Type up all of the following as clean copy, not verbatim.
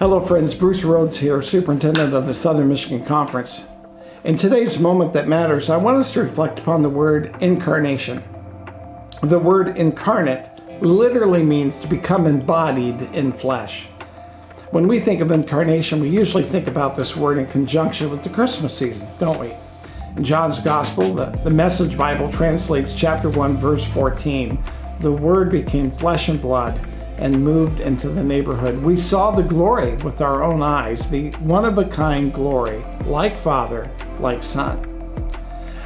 Hello friends, Bruce Rhodes here, Superintendent of the Southern Michigan Conference. In today's Moment That Matters, I want us to reflect upon the word incarnation. The word incarnate literally means to become embodied in flesh. When we think of incarnation, we usually think about this word in conjunction with the Christmas season, don't we? In John's Gospel, the Message Bible translates chapter 1, verse 14, "The Word became flesh and blood and moved into the neighborhood. We saw the glory with our own eyes, the one-of-a-kind glory, like Father, like Son."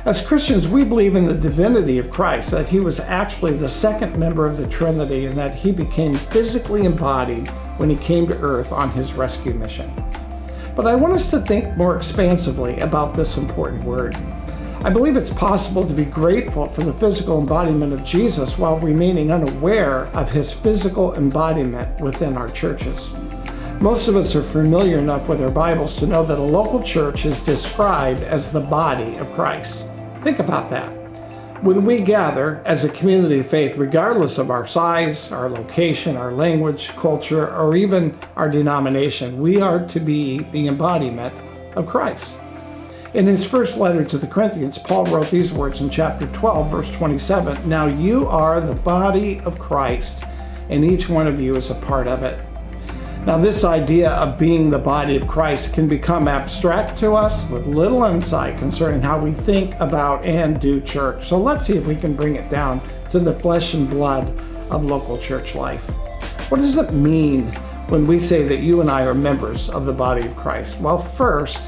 As Christians, we believe in the divinity of Christ, that he was actually the second member of the Trinity and that he became physically embodied when he came to earth on his rescue mission. But I want us to think more expansively about this important word. I believe it's possible to be grateful for the physical embodiment of Jesus while remaining unaware of his physical embodiment within our churches. Most of us are familiar enough with our Bibles to know that a local church is described as the body of Christ. Think about that. When we gather as a community of faith, regardless of our size, our location, our language, culture, or even our denomination, we are to be the embodiment of Christ. In his first letter to the Corinthians, Paul wrote these words in chapter 12, verse 27, "Now you are the body of Christ, and each one of you is a part of it." Now this idea of being the body of Christ can become abstract to us with little insight concerning how we think about and do church. So let's see if we can bring it down to the flesh and blood of local church life. What does it mean when we say that you and I are members of the body of Christ? Well, first,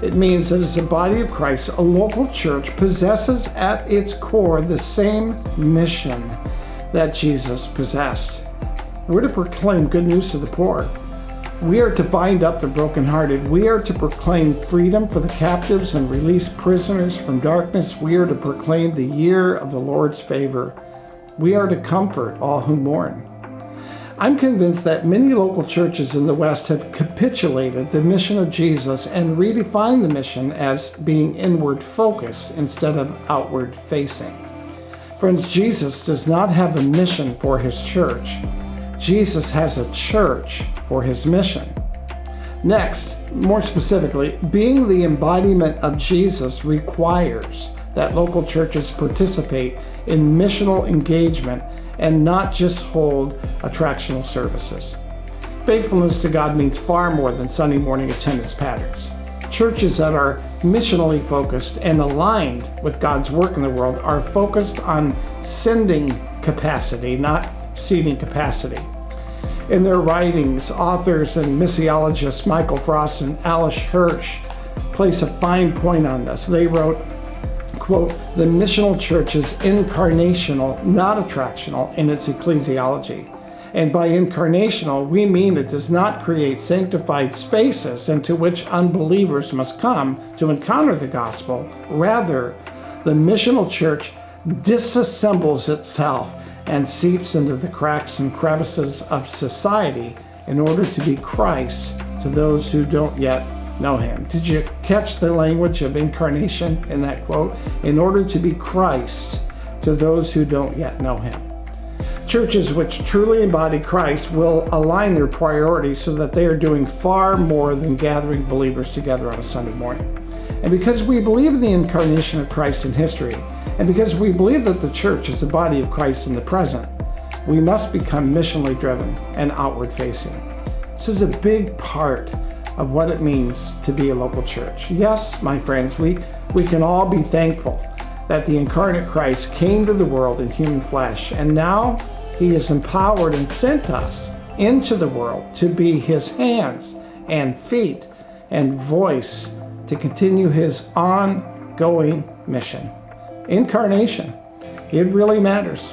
it means that as a body of Christ, a local church possesses at its core the same mission that Jesus possessed. We're to proclaim good news to the poor. We are to bind up the brokenhearted. We are to proclaim freedom for the captives and release prisoners from darkness. We are to proclaim the year of the Lord's favor. We are to comfort all who mourn. I'm convinced that many local churches in the West have capitulated the mission of Jesus and redefined the mission as being inward focused instead of outward facing. Friends, Jesus does not have a mission for his church. Jesus has a church for his mission. Next, more specifically, being the embodiment of Jesus requires that local churches participate in missional engagement and not just hold attractional services. Faithfulness to God means far more than Sunday morning attendance patterns. Churches that are missionally focused and aligned with God's work in the world are focused on sending capacity, not seating capacity. In their writings, authors and missiologists Michael Frost and Alice Hirsch place a fine point on this. They wrote, quote, "The missional church is incarnational, not attractional in its ecclesiology. And by incarnational, we mean it does not create sanctified spaces into which unbelievers must come to encounter the gospel. Rather, the missional church disassembles itself and seeps into the cracks and crevices of society in order to be Christ to those who don't yet know him." Did you catch the language of incarnation in that quote? In order to be Christ to those who don't yet know him. Churches which truly embody Christ will align their priorities so that they are doing far more than gathering believers together on a Sunday morning. And because we believe in the incarnation of Christ in history, and because we believe that the church is the body of Christ in the present, we must become missionally driven and outward facing. This is a big part of what it means to be a local church. Yes, my friends, we can all be thankful that the incarnate Christ came to the world in human flesh, and now he is empowered and sent us into the world to be his hands and feet and voice to continue his ongoing mission. Incarnation, it really matters.